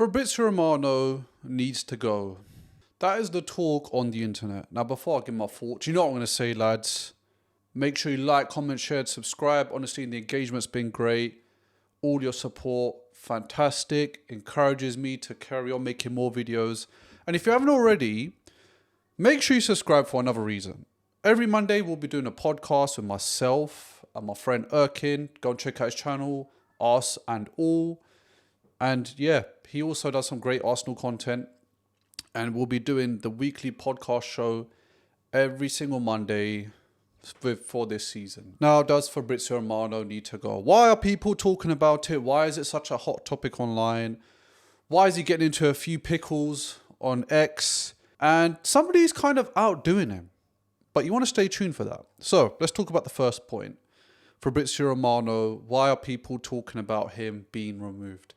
Fabrizio Romano needs to go. That is the talk on the internet. Now, before I give my thoughts, you know what I'm going to say, lads. Make sure you like, comment, share, subscribe. Honestly, the engagement's been great. All your support, fantastic. Encourages me to carry on making more videos. And if you haven't already, make sure you subscribe for another reason. Every Monday, we'll be doing a podcast with myself and my friend Erkin. Go and check out his channel, Us and All. And yeah, he also does some great Arsenal content. And we'll be doing the weekly podcast show every single Monday for this season. Now, does Fabrizio Romano need to go? Why are people talking about it? Why is it such a hot topic online? Why is he getting into a few pickles on X? And somebody's kind of outdoing him. But you want to stay tuned for that. So let's talk about the first point. Fabrizio Romano, why are people talking about him being removed?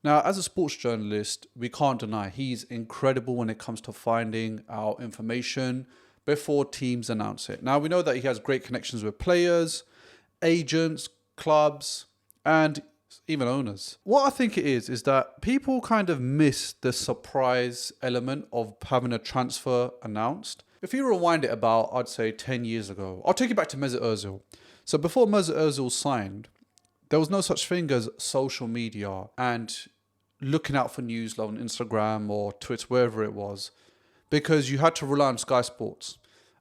Now, as a sports journalist, we can't deny he's incredible when it comes to finding out information before teams announce it. Now, we know that he has great connections with players, agents, clubs, and even owners. What I think it is that people kind of miss the surprise element of having a transfer announced. If you rewind it about, I'd say 10 years ago, I'll take you back to Mesut Ozil. So before Mesut Ozil signed, there was no such thing as social media and looking out for news on Instagram or Twitter, wherever it was, because you had to rely on Sky Sports.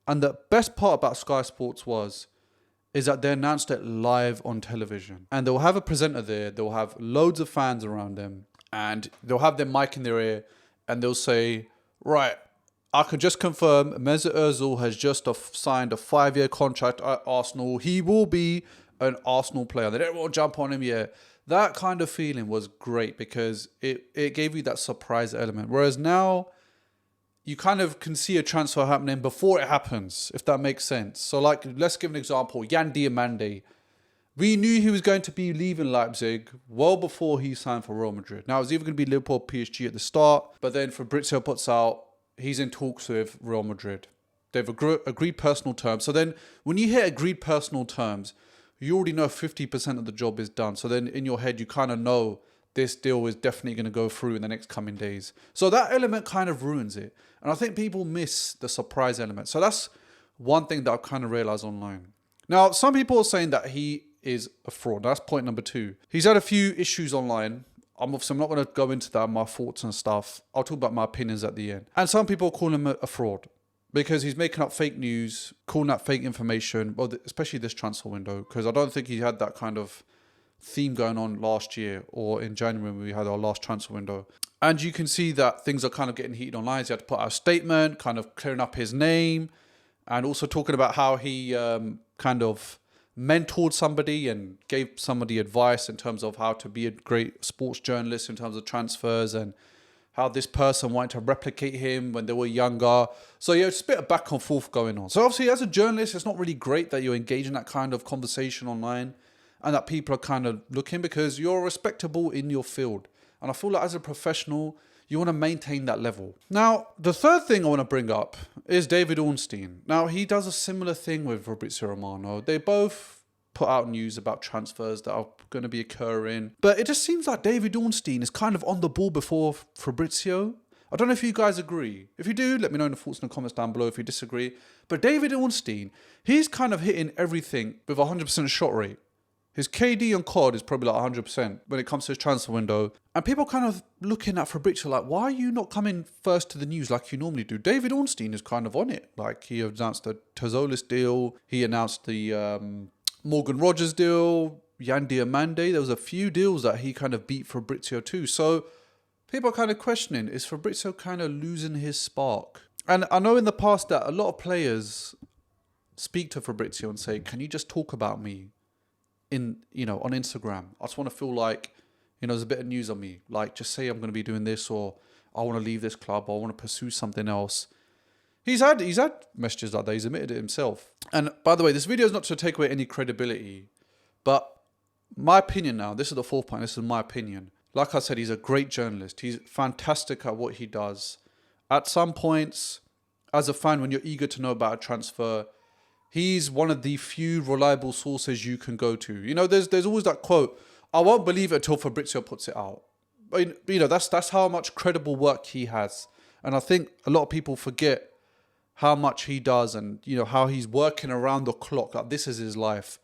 And the best part about Sky Sports is that they announced it live on television. And they'll have a presenter there, they'll have loads of fans around them, and they'll have their mic in their ear, and they'll say, right, I can just confirm Mesut Ozil has just signed a 5-year contract at Arsenal. He will be an Arsenal player. They don't want to jump on him yet. That kind of feeling was great because it gave you that surprise element. Whereas now, you kind of can see a transfer happening before it happens, if that makes sense. So, like, let's give an example. Yan Diomande. We knew he was going to be leaving Leipzig well before he signed for Real Madrid. Now, it was either going to be Liverpool or PSG at the start, but then Fabrizio puts out, he's in talks with Real Madrid. They've agreed personal terms. So then, when you hit agreed personal terms, you already know 50% of the job is done. So then in your head, you kind of know this deal is definitely going to go through in the next coming days. So that element kind of ruins it. And I think people miss the surprise element. So that's one thing that I've kind of realized online. Now, some people are saying that he is a fraud. That's point number 2. He's had a few issues online. I'm not going to go into that, my thoughts and stuff. I'll talk about my opinions at the end. And some people call him a fraud, because he's making up fake news, calling out fake information, well, especially this transfer window, because I don't think he had that kind of theme going on last year or in January when we had our last transfer window. And you can see that things are kind of getting heated online. So he had to put out a statement, kind of clearing up his name, and also talking about how he kind of mentored somebody and gave somebody advice in terms of how to be a great sports journalist in terms of transfers, and how this person wanted to replicate him when they were younger. So yeah, it's a bit of back and forth going on. So obviously, as a journalist, it's not really great that you're engaging in that kind of conversation online and that people are kind of looking, because you're respectable in your field. And I feel like as a professional, you want to maintain that level. Now, the third thing I want to bring up is David Ornstein. Now, he does a similar thing with Fabrizio Romano. They both put out news about transfers that are going to be occurring. But it just seems like David Ornstein is kind of on the ball before Fabrizio. I don't know if you guys agree. If you do, let me know in the thoughts in the comments down below if you disagree. But David Ornstein, he's kind of hitting everything with a 100% shot rate. His KD on COD is probably like 100% when it comes to his transfer window. And people kind of looking at Fabrizio like, why are you not coming first to the news like you normally do? David Ornstein is kind of on it. Like, he announced the Tazolis deal. He announced the Morgan Rogers deal, Yan Diomande. There was a few deals that he kind of beat Fabrizio too. So people are kind of questioning, is Fabrizio kind of losing his spark? And I know in the past that a lot of players speak to Fabrizio and say, can you just talk about me on Instagram? I just want to feel like, there's a bit of news on me. Like, just say I'm going to be doing this, or I want to leave this club, or I want to pursue something else. He's had messages like that. He's admitted it himself. And by the way, this video is not to take away any credibility, but my opinion now, this is the fourth point, this is my opinion. Like I said, he's a great journalist. He's fantastic at what he does. At some points, as a fan, when you're eager to know about a transfer, he's one of the few reliable sources you can go to. There's always that quote, I won't believe it until Fabrizio puts it out. That's how much credible work he has. And I think a lot of people forget how much he does, and how he's working around the clock. Like, this is his life.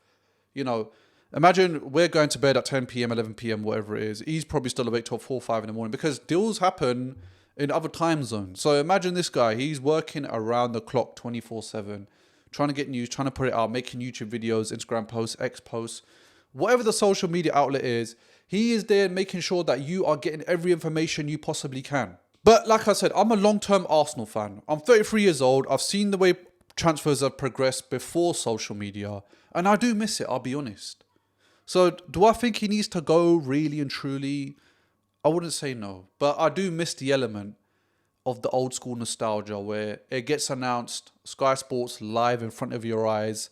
Imagine we're going to bed at 10 p.m, 11 p.m, whatever it is. He's probably still awake till 4, 5 in the morning, because deals happen in other time zones. So imagine this guy, he's working around the clock 24/7, trying to get news, trying to put it out, making YouTube videos, Instagram posts, X posts, whatever the social media outlet is. He is there making sure that you are getting every information you possibly can. But like I said, I'm a long-term Arsenal fan. I'm 33 years old. I've seen the way transfers have progressed before social media, and I do miss it, I'll be honest. So do I think he needs to go really and truly? I wouldn't say no, but I do miss the element of the old school nostalgia where it gets announced, Sky Sports live in front of your eyes,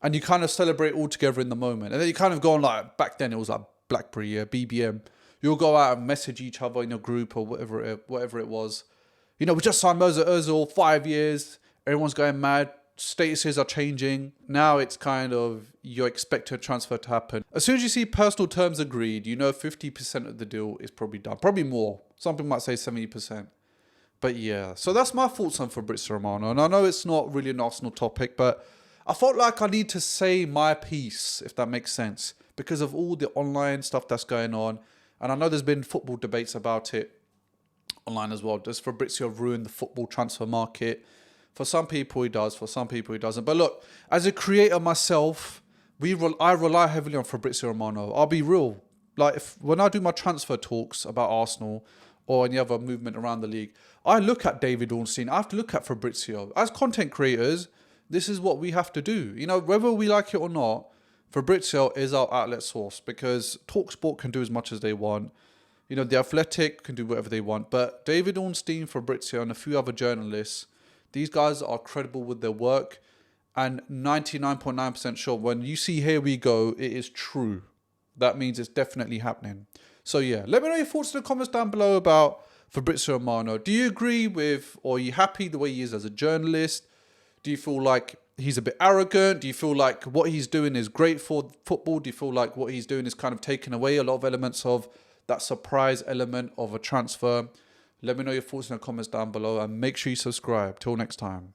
and you kind of celebrate all together in the moment. And then you kind of go on, like, back then it was like BlackBerry, BBM. You'll go out and message each other in your group or whatever it was. We just signed Mesut Ozil, 5 years. Everyone's going mad. Statuses are changing. Now it's kind of, you expect a transfer to happen. As soon as you see personal terms agreed, 50% of the deal is probably done. Probably more. Some people might say 70%. But yeah, so that's my thoughts on Fabrizio Romano. And I know it's not really an Arsenal topic, but I felt like I need to say my piece, if that makes sense, because of all the online stuff that's going on. And I know there's been football debates about it online as well. Does Fabrizio ruin the football transfer market? For some people he does, for some people he doesn't. But look, as a creator myself, I rely heavily on Fabrizio Romano. I'll be real. Like, when I do my transfer talks about Arsenal or any other movement around the league, I look at David Ornstein. I have to look at Fabrizio. As content creators, this is what we have to do. Whether we like it or not, Fabrizio is our outlet source, because TalkSport can do as much as they want. The Athletic can do whatever they want. But David Ornstein, Fabrizio, and a few other journalists, these guys are credible with their work. And 99.9% sure, when you see "here we go," it is true. That means it's definitely happening. So yeah, let me know your thoughts in the comments down below about Fabrizio Romano. Do you agree with, or are you happy the way he is as a journalist? Do you feel like he's a bit arrogant? Do you feel like what he's doing is great for football? Do you feel like what he's doing is kind of taking away a lot of elements of that surprise element of a transfer? Let me know your thoughts in the comments down below, and make sure you subscribe. Till next time.